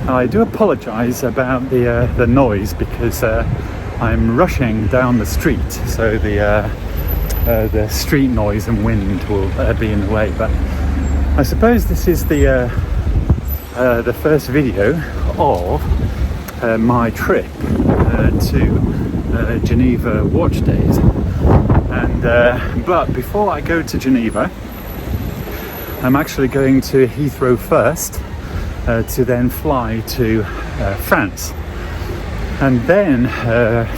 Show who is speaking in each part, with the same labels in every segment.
Speaker 1: I do apologise about the noise because I'm rushing down the street, so the street noise and wind will be in the way. But I suppose this is the first video of my trip to Geneva watch days. And but before I go to Geneva, I'm actually going to Heathrow first to then fly to France, and then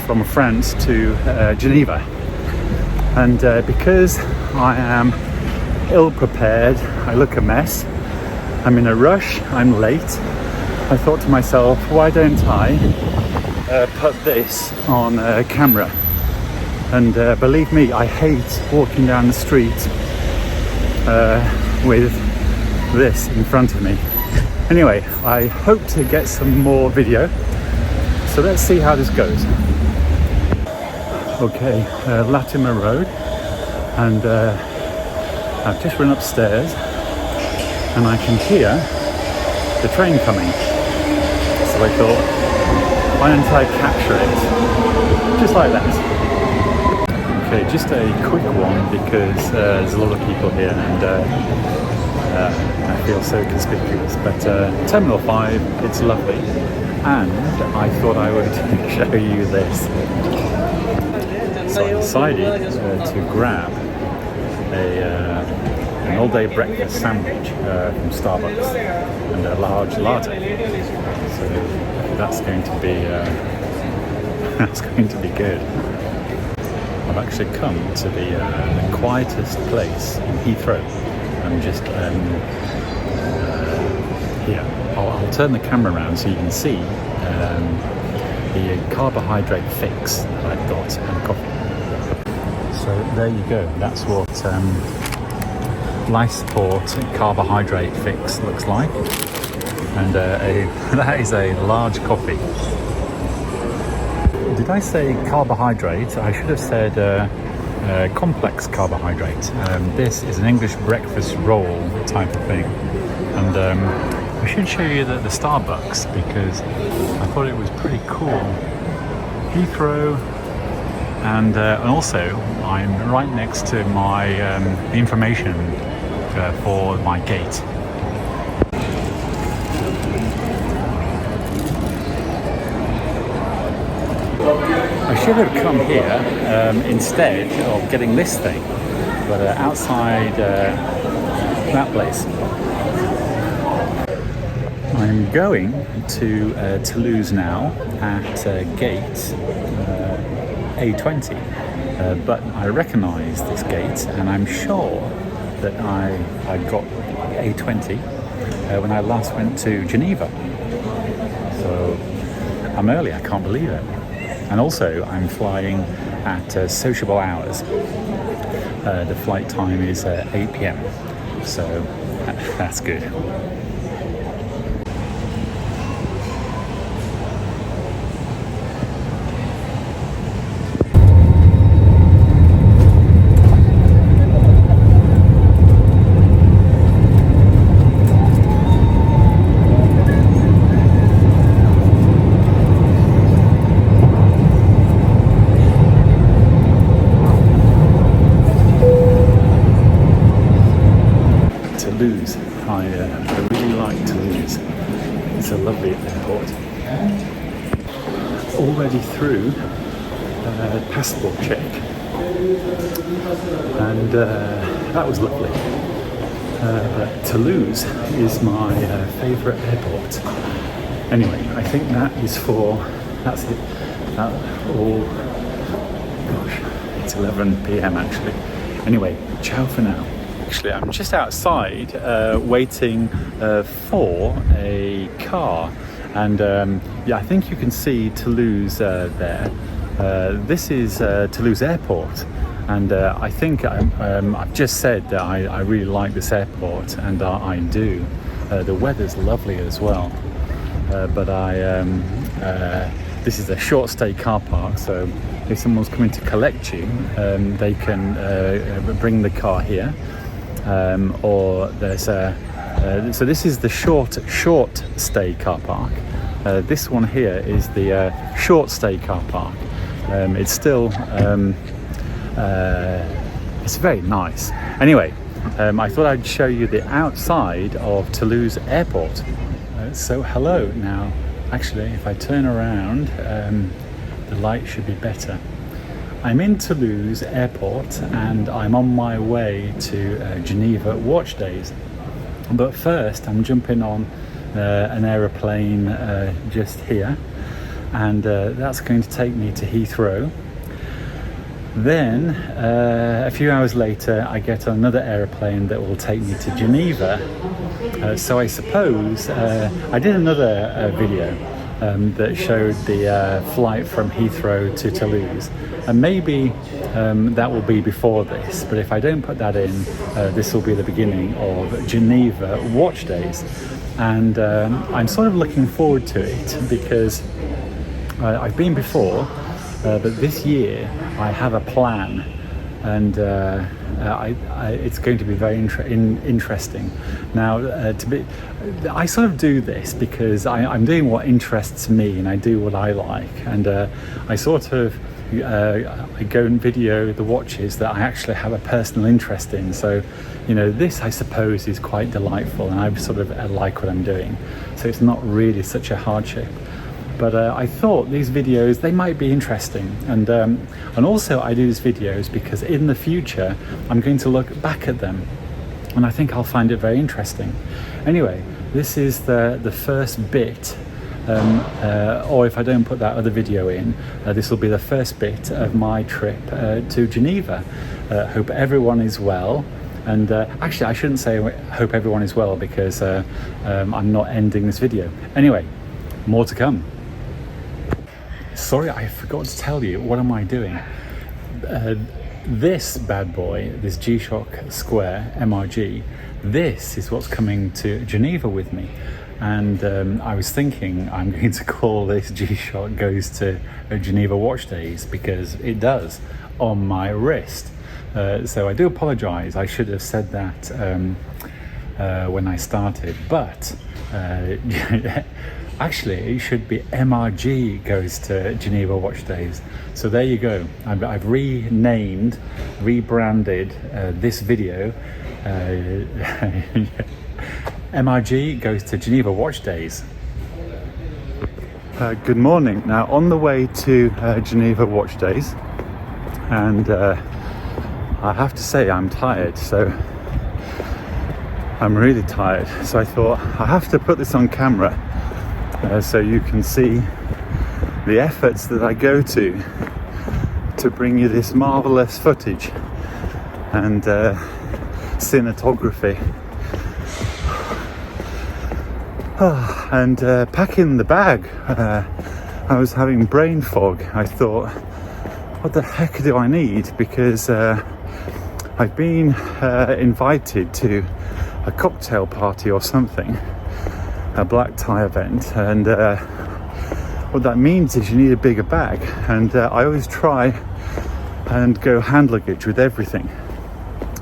Speaker 1: from France to Geneva. And because I am ill prepared, I look a mess, I'm in a rush, I'm late, I thought to myself, why don't I put this on camera? And believe me, I hate walking down the street with this in front of me. Anyway, I hope to get some more video, so let's see how this goes. Okay, Latimer Road, and I've just run upstairs and I can hear the train coming, so I thought, why don't I capture it just like that. Okay, just a quick one because there's a lot of people here and I feel so conspicuous, but Terminal 5, it's lovely, and I thought I would show you this. So I decided to grab an all-day breakfast sandwich from Starbucks and a large latte. So that's going to be good. I've actually come to the quietest place in Heathrow. I'm just here. I'll turn the camera around so you can see the carbohydrate fix that I've got and coffee. So there you go. That's what life support carbohydrate fix looks like, and that is a large coffee. Did I say carbohydrate? I should have said complex carbohydrate. This is an English breakfast roll type of thing, and I should show you the Starbucks because I thought it was pretty cool. Heathrow, and also I'm right next to my the information for my gate. I should have come here instead of getting this thing, but outside that place. I'm going to Toulouse now at gate A20, but I recognise this gate, and I'm sure that I got A20 when I last went to Geneva. So I'm early, I can't believe it. And also I'm flying at sociable hours. The flight time is 8 p.m, so that's good. Toulouse. I really like Toulouse. It's a lovely airport. Already through passport check, and that was lovely. But Toulouse is my favourite airport. Anyway, I think that's it. Gosh, it's 11 p.m. actually. Anyway, ciao for now. Actually, I'm just outside waiting for a car, and yeah, I think you can see Toulouse there. This is Toulouse Airport, and I think I've just said that I really like this airport, and I do. The weather's lovely as well, but this is a short stay car park, so if someone's coming to collect you, they can bring the car here. Or there's So this is the short stay car park. This one here is the short stay car park. It's still it's very nice. Anyway, I thought I'd show you the outside of Toulouse airport. So hello. Now actually, if I turn around, the light should be better. I'm in Toulouse airport and I'm on my way to Geneva watch days. But first I'm jumping on an aeroplane just here, and that's going to take me to Heathrow. Then a few hours later I get on another aeroplane that will take me to Geneva. So I suppose I did another video that showed the flight from Heathrow to Toulouse, and maybe that will be before this, but if I don't put that in, this will be the beginning of Geneva watch days. And I'm sort of looking forward to it because I've been before, but this year I have a plan, and it's going to be very interesting. Now, I sort of do this because I'm doing what interests me, and I do what I like, and I sort of I go and video the watches that I actually have a personal interest in. So, this I suppose is quite delightful, and I sort of like what I'm doing. So it's not really such a hardship. But I thought these videos, they might be interesting, and also I do these videos because in the future I'm going to look back at them, and I think I'll find it very interesting. Anyway, this is the first bit, or if I don't put that other video in, this will be the first bit of my trip to Geneva. Hope everyone is well. And actually I shouldn't say hope everyone is well, because I'm not ending this video. Anyway, more to come. Sorry, I forgot to tell you, what am I doing? This bad boy, this G-Shock Square MRG, this is what's coming to Geneva with me. And I was thinking I'm going to call this G-Shock Goes to Geneva Watch Days, because it does, on my wrist. So I do apologise, I should have said that when I started, but actually it should be MRG Goes to Geneva Watch Days. So there you go, I've rebranded this video. MRG Goes to Geneva Watch Days. Good morning. Now on the way to Geneva Watch Days, and I have to say I'm tired, so I'm really tired. So I thought I have to put this on camera so you can see the efforts that I go to bring you this marvelous footage and cinematography. And packing the bag, I was having brain fog. I thought, what the heck do I need? Because I've been invited to a cocktail party or something, a black tie event, and what that means is you need a bigger bag, and I always try and go hand luggage with everything,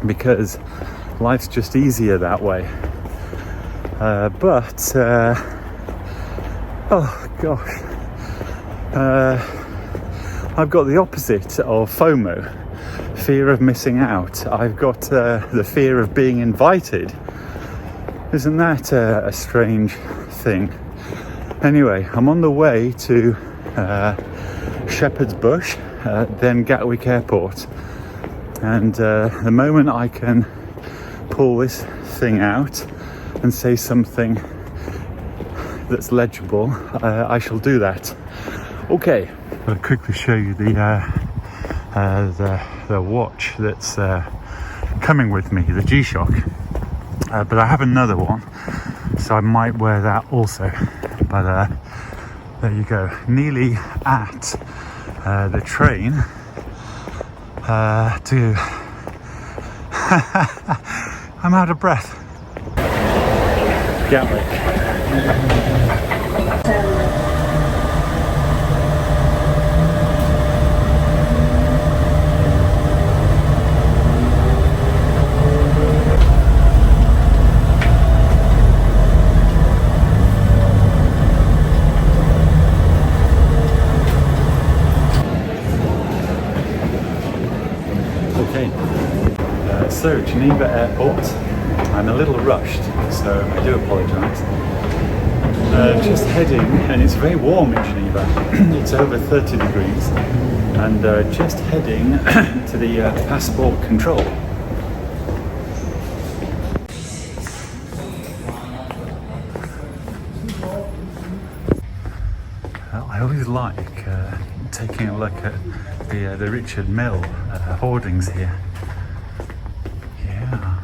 Speaker 1: because life's just easier that way. But oh gosh, I've got the opposite of FOMO, fear of missing out. I've got the fear of being invited. Isn't that a strange thing? Anyway, I'm on the way to Shepherd's Bush, then Gatwick Airport, and the moment I can pull this thing out and say something that's legible, I shall do that. Okay, I'll quickly show you the watch that's coming with me, the G-Shock. But I have another one, so I might wear that also. But there you go, nearly at the train to I'm out of breath. Gatwick. So, Geneva Airport. I'm a little rushed, so I do apologise. Just heading, and it's very warm in Geneva. It's over 30 degrees, and just heading to the passport control. I always like taking a look at the Richard Mill hoardings here. Yeah,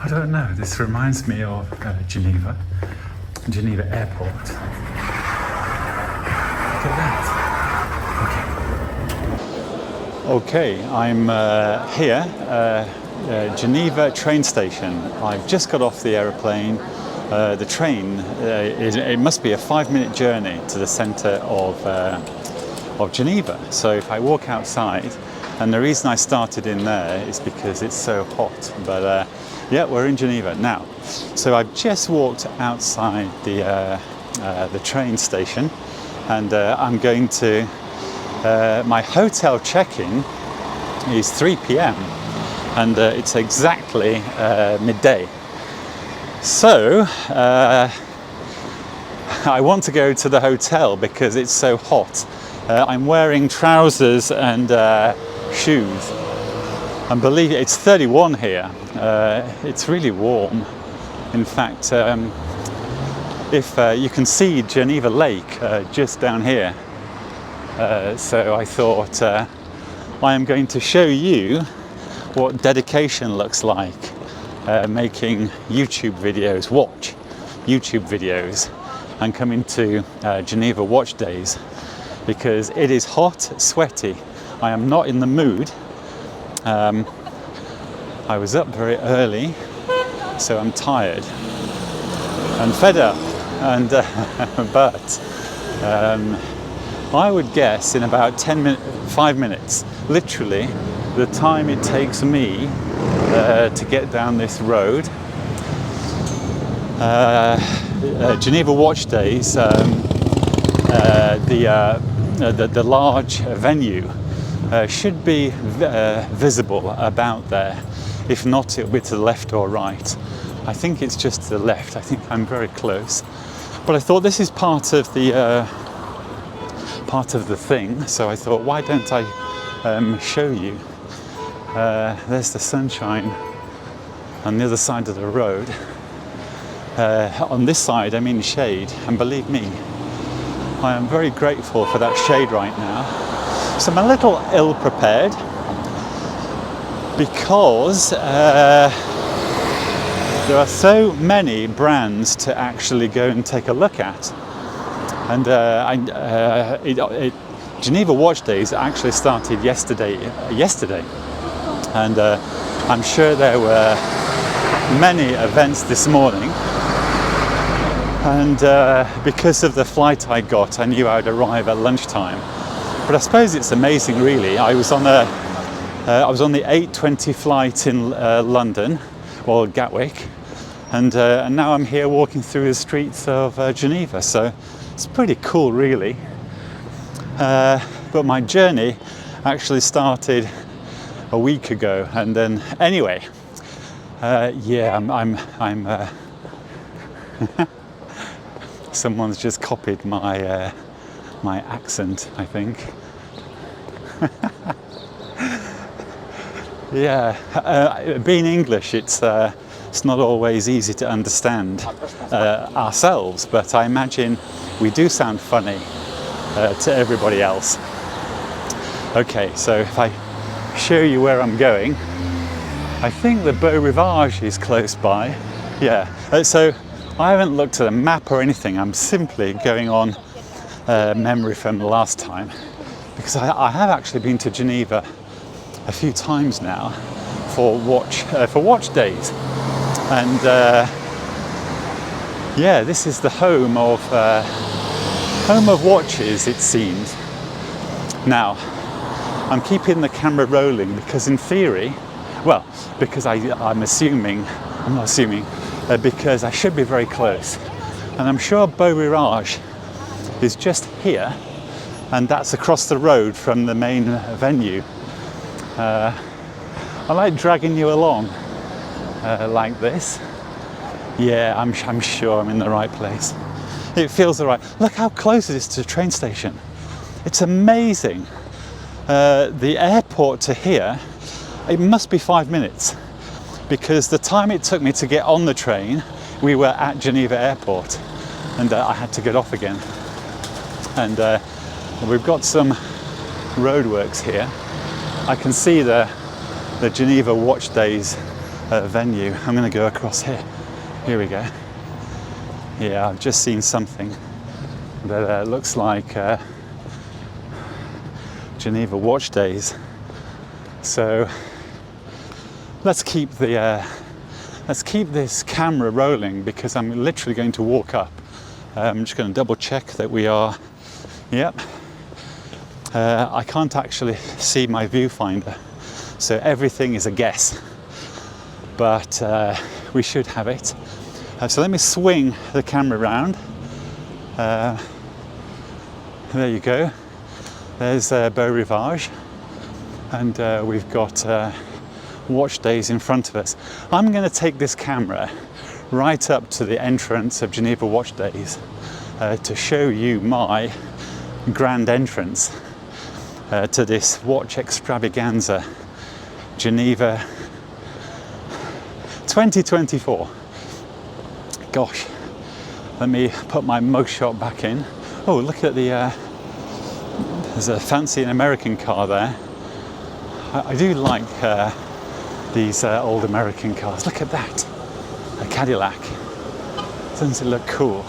Speaker 1: I don't know. This reminds me of Geneva Airport. Look at that. Okay, I'm here, Geneva train station. I've just got off the aeroplane. The train, it must be a 5-minute journey to the centre of Geneva. So if I walk outside, and the reason I started in there is because it's so hot. But yeah, we're in Geneva now. So I've just walked outside the train station, and I'm going to my hotel check-in is 3 p.m. and it's exactly midday. So I want to go to the hotel because it's so hot. I'm wearing trousers and shoes. And believe it, it's 31 here. It's really warm. In fact, if you can see Geneva Lake just down here. So I thought I am going to show you what dedication looks like. Making YouTube videos, watch YouTube videos, and coming to Geneva Watch Days, because it is hot, sweaty. I am not in the mood. I was up very early, so I'm tired and fed up, and but I would guess in about 5 minutes, literally the time it takes me to get down this road. Geneva Watch Days, the large venue should be visible about there. If not, it'll be to the left or right. I think it's just to the left. I think I'm very close. But I thought this is part of the thing, so I thought, why don't I show you? There's the sunshine on the other side of the road. On this side, I'm in shade, and believe me, I am very grateful for that shade right now. So I'm a little ill-prepared because there are so many brands to actually go and take a look at. And Geneva Watch Days actually started yesterday. And I'm sure there were many events this morning, and because of the flight I got, I knew I'd arrive at lunchtime. But I suppose it's amazing, really. I was on the 8:20 flight in London, or Gatwick, and now I'm here walking through the streets of Geneva. So it's pretty cool, really. But my journey actually started a week ago, and then anyway, yeah, I'm someone's just copied my my accent, I think. Yeah, being English, it's not always easy to understand ourselves, but I imagine we do sound funny to everybody else. Okay, so if I show you where I'm going, I think the Beau Rivage is close by. Yeah, so I haven't looked at a map or anything. I'm simply going on memory from the last time, because I have actually been to Geneva a few times now for watch days, and yeah, this is the home of watches, it seems. Now, I'm keeping the camera rolling because, in theory, well, because I'm not assuming, because I should be very close, and I'm sure Beau Rivage is just here, and that's across the road from the main venue. I like dragging you along like this. Yeah, I'm sure I'm in the right place. It feels all right. Look how close it is to the train station. It's amazing. The airport to here, it must be 5 minutes, because the time it took me to get on the train, we were at Geneva airport, and I had to get off again. And we've got some roadworks here. I can see the Geneva Watch Days venue. I'm going to go across here. Here we go. Yeah, I've just seen something that looks like Geneva Watch Days. So let's keep this camera rolling, because I'm literally going to walk up. I'm just going to double check that we are. Yep. I can't actually see my viewfinder, so everything is a guess. But we should have it. So let me swing the camera around. There you go. There's Beau Rivage, and we've got Watch Days in front of us. I'm going to take this camera right up to the entrance of Geneva Watch Days to show you my grand entrance to this watch extravaganza, Geneva 2024. Gosh, let me put my mugshot back in. Oh, look at there's a fancy American car there. I do like these old American cars. Look at that, a Cadillac. Doesn't it look cool?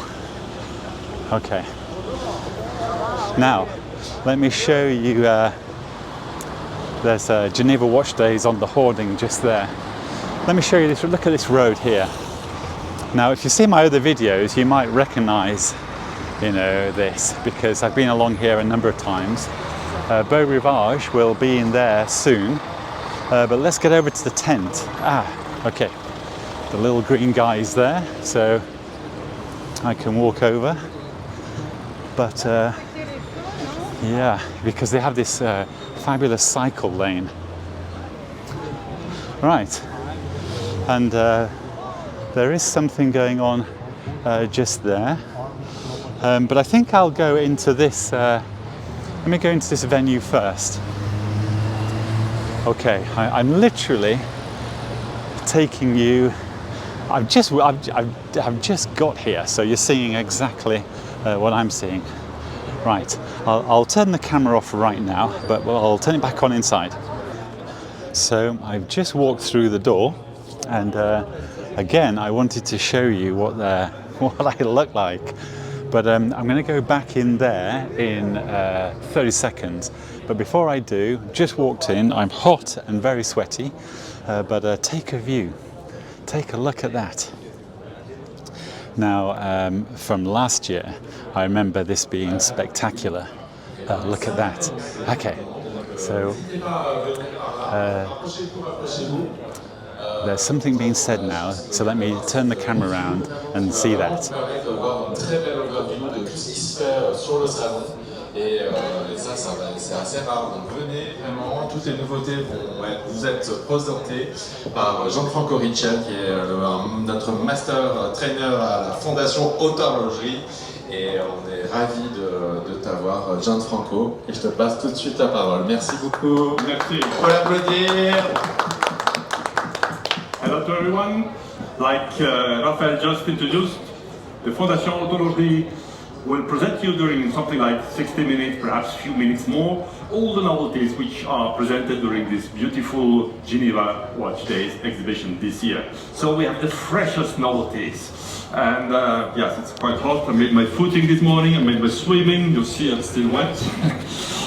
Speaker 1: Okay. Now, let me show you, there's Geneva Watch Days on the hoarding just there. Let me show you this, look at this road here. Now, if you see my other videos, you might recognize, this, because I've been along here a number of times. Beau Rivage will be in there soon, but let's get over to the tent. Okay, the little green guy is there, so I can walk over. But yeah, because they have this fabulous cycle lane. Right, and there is something going on just there. But I think I'll go into this, let me go into this venue first. Okay, I'm literally taking you, I've just got here, so you're seeing exactly what I'm seeing. Right, I'll turn the camera off right now, but I'll turn it back on inside. So I've just walked through the door, and again, I wanted to show you what I look like. But I'm going to go back in there in 30 seconds. But before I do, just walked in, I'm hot and very sweaty, but take a view, take a look at that. Now, from last year, I remember this being spectacular. Look at that. Okay, so there's something being said now, so let me turn the camera around and see that. Et ça, c'est assez rare. Donc venez, vraiment, toutes les nouveautés vous être présentées par Gianfranco Richel, qui est notre master trainer à la Fondation Haute Horlogerie. Et on est ravis de t'avoir, Gianfranco. Et je te passe tout de suite la parole. Merci beaucoup. Merci. Faut l'applaudir.
Speaker 2: Hello to everyone. Like Raphaël just introduced, the Fondation Haute Horlogerie will present you during something like 60 minutes, perhaps a few minutes more, all the novelties which are presented during this beautiful Geneva Watch Days exhibition this year. So we have the freshest novelties. And yes, it's quite hot. I made my footing this morning, I made my swimming, you see I'm still wet.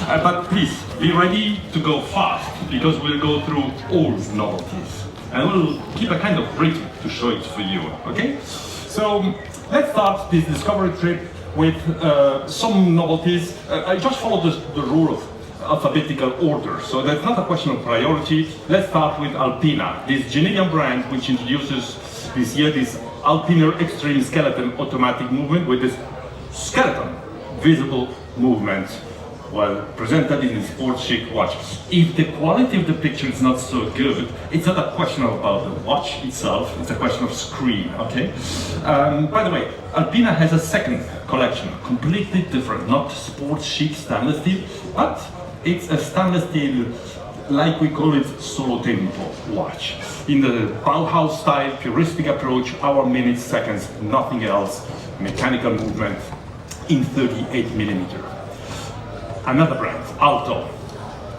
Speaker 2: But please, be ready to go fast, because we'll go through all the novelties. And we'll keep a kind of rhythm to show it for you, okay? So let's start this discovery trip with some novelties. I just followed the rule of alphabetical order, so that's not a question of priority. Let's start with Alpina, this Genevan brand which introduces this year this Alpina Extreme Skeleton automatic movement with this skeleton visible movement well, presented in a sports chic watch. If the quality of the picture is not so good, it's not a question about the watch itself, it's a question of screen, okay? By the way, Alpina has a second collection, completely different, not sports chic stainless steel, but it's a stainless steel, like we call it, solo tempo watch. In the Bauhaus style, puristic approach, hour, minutes, seconds, nothing else, mechanical movement in 38mm. Another brand, Alto.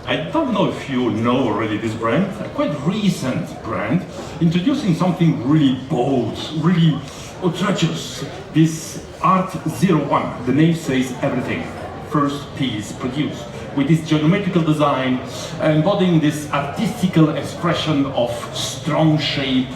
Speaker 2: I don't know if you know already this brand, a quite recent brand, introducing something really bold, really outrageous. This Art 01, the name says everything. First piece produced with this geometrical design, embodying this artistical expression of strong shape,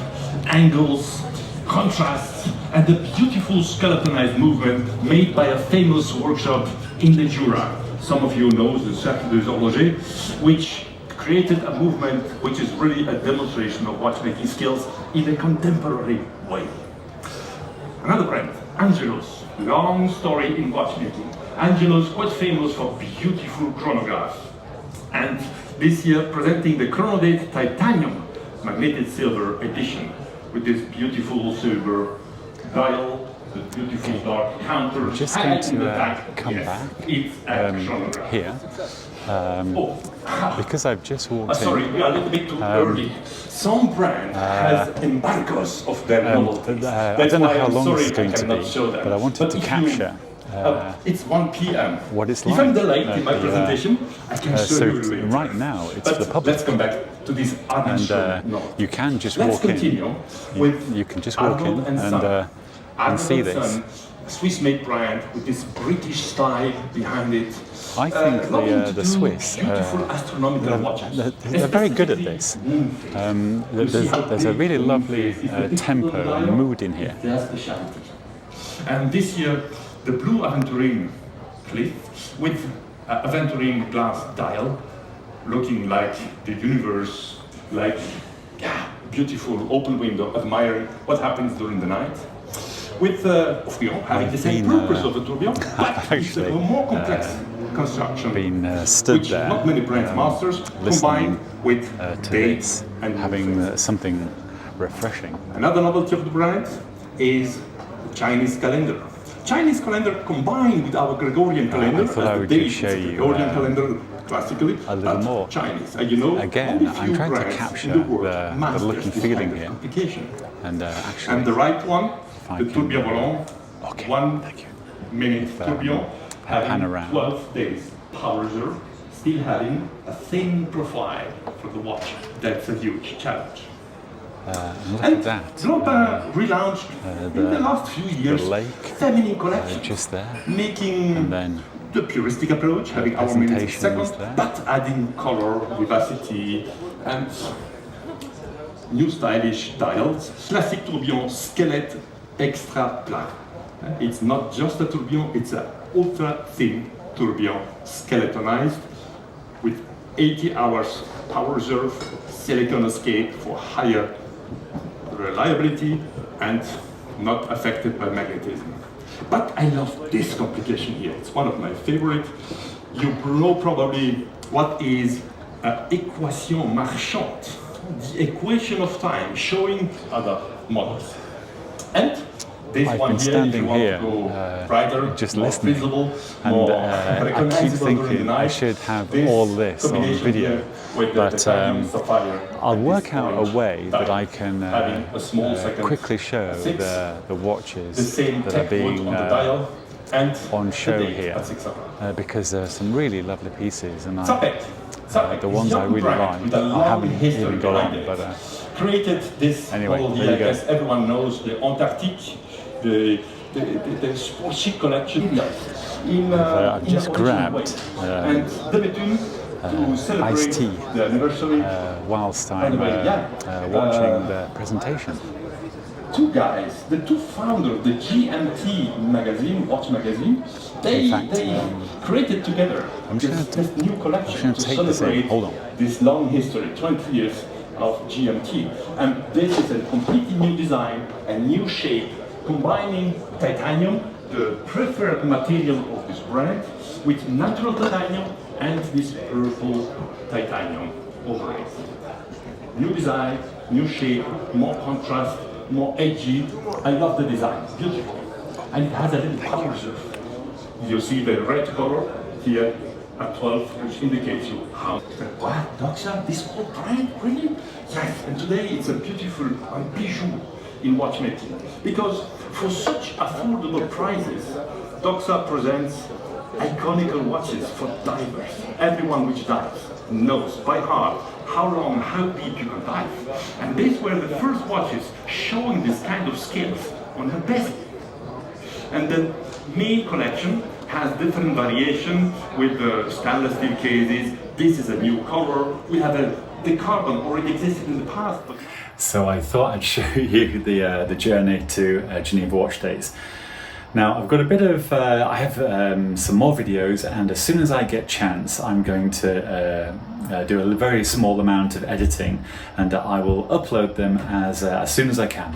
Speaker 2: angles, contrasts, and the beautiful skeletonized movement made by a famous workshop in the Jura. Some of you know the Cercle des Horlogers, which created a movement which is really a demonstration of watchmaking skills in a contemporary way. Another brand, Angelus. Long story in watchmaking. Angelus, quite famous for beautiful chronographs. And this year presenting the Chronodate Titanium Magnetic Silver Edition with this beautiful silver dial, the beautiful dark counter.
Speaker 1: I'm just going to come back here because I've just walked
Speaker 2: sorry,
Speaker 1: in.
Speaker 2: we are a little bit too early. Some brand has embargoes of their novelties.
Speaker 1: I don't know how long this is going to be, but I wanted to capture
Speaker 2: it's 1 p.m.
Speaker 1: what it's like.
Speaker 2: If I'm delayed in my presentation, I can show
Speaker 1: so
Speaker 2: you later.
Speaker 1: right now it's
Speaker 2: But
Speaker 1: the public.
Speaker 2: let's come back to this
Speaker 1: And you can just
Speaker 2: Let's
Speaker 1: walk in.
Speaker 2: continue with
Speaker 1: You can just walk in
Speaker 2: Arnold and
Speaker 1: and see this.
Speaker 2: Son, Swiss-made brand with this British style behind it.
Speaker 1: I think the Swiss,
Speaker 2: beautiful astronomical watches.
Speaker 1: they're very good at this. There's a really lovely tempo and mood in here.
Speaker 2: And this year, the blue aventurine cliff with aventurine glass dial, looking like the universe, like beautiful open window, admiring what happens during the night. With having the same purpose of the tourbillon, but it's a more complex construction.
Speaker 1: Stood
Speaker 2: which
Speaker 1: there,
Speaker 2: not many brand masters combined with
Speaker 1: to
Speaker 2: dates
Speaker 1: this,
Speaker 2: and
Speaker 1: having something refreshing.
Speaker 2: Another novelty of the brand is the Chinese calendar. Chinese calendar combined with our Gregorian calendar.
Speaker 1: I thought I would just show you
Speaker 2: Gregorian calendar classically,
Speaker 1: a little more.
Speaker 2: Chinese. And you know,
Speaker 1: Again, I'm trying to capture the look and feeling here. And actually,
Speaker 2: and the right one, the
Speaker 1: can,
Speaker 2: tourbillon volant,
Speaker 1: okay,
Speaker 2: 1
Speaker 1: thank you.
Speaker 2: minute tourbillon,
Speaker 1: pan
Speaker 2: having
Speaker 1: around.
Speaker 2: 12 days power reserve, still having a thin profile for the watch. That's a huge challenge.
Speaker 1: And look
Speaker 2: And
Speaker 1: at that.
Speaker 2: Global relaunched in the last few years
Speaker 1: lake,
Speaker 2: feminine collection,
Speaker 1: just there.
Speaker 2: making
Speaker 1: And then
Speaker 2: the puristic approach, having hour, minutes,
Speaker 1: presentation is
Speaker 2: seconds,
Speaker 1: there.
Speaker 2: but adding color, vivacity, and new stylish dials. Classic tourbillon skelette extra plat. It's not just a tourbillon, it's an ultra thin tourbillon, skeletonized with 80 hours power reserve, silicon escape for higher reliability and not affected by magnetism. But I love this complication here. It's one of my favorite. You know probably what is équation marchande, the equation of time, showing other models. And this
Speaker 1: I've
Speaker 2: one
Speaker 1: been
Speaker 2: here,
Speaker 1: standing
Speaker 2: if you want
Speaker 1: here,
Speaker 2: to go brighter,
Speaker 1: just
Speaker 2: more
Speaker 1: listening,
Speaker 2: visible,
Speaker 1: and
Speaker 2: more
Speaker 1: I keep
Speaker 2: recognizable during the
Speaker 1: thinking
Speaker 2: night.
Speaker 1: I should have
Speaker 2: This
Speaker 1: all this on
Speaker 2: combination
Speaker 1: video,
Speaker 2: here with the
Speaker 1: but
Speaker 2: titanium sapphire
Speaker 1: I'll
Speaker 2: and
Speaker 1: work
Speaker 2: this
Speaker 1: out a
Speaker 2: orange
Speaker 1: way that
Speaker 2: dial,
Speaker 1: I can
Speaker 2: having a small second
Speaker 1: quickly show
Speaker 2: six,
Speaker 1: the watches
Speaker 2: the same
Speaker 1: that are
Speaker 2: tech wood
Speaker 1: being
Speaker 2: on the dial, and
Speaker 1: on show
Speaker 2: the date
Speaker 1: here,
Speaker 2: at 6 o'clock.
Speaker 1: because there are some really lovely pieces, and
Speaker 2: Zapek.
Speaker 1: the ones I really like, I haven't even got on, but
Speaker 2: created this
Speaker 1: anyway,
Speaker 2: model
Speaker 1: there
Speaker 2: here.
Speaker 1: you go.
Speaker 2: I guess everyone knows the Antarctique, the sports chic collection.
Speaker 1: I've just grabbed
Speaker 2: and the Betune to celebrate
Speaker 1: iced tea
Speaker 2: the anniversary.
Speaker 1: whilst I'm
Speaker 2: By the way,
Speaker 1: watching the presentation.
Speaker 2: Two guys, the two founders of the GMT magazine, watch magazine, they created together this new collection to celebrate this long history, 20 years of GMT. And this is a completely new design, a new shape, combining titanium, the preferred material of this brand, with natural titanium and this purple titanium over it. New design, new shape, more contrast, more edgy. I love the design, beautiful. And it has a little color reserve. You see the red color here at 12, which indicates you how. What, Doxa, this whole brand, really? Yes, and today it's a beautiful bijou in watchmaking. Because for such affordable prices, Doxa presents iconic watches for divers. Everyone which dives knows by heart how long, how deep you can dive. And these were the first watches showing this kind of skills on her bezel. And the main collection has different variation with the stainless steel cases. This is a new color. We have the carbon already existed in the past. But
Speaker 1: So I thought I'd show you the journey to Geneva Watch Days. Now I've got a bit of, I have some more videos, and as soon as I get chance I'm going to do a very small amount of editing, and I will upload them as soon as I can.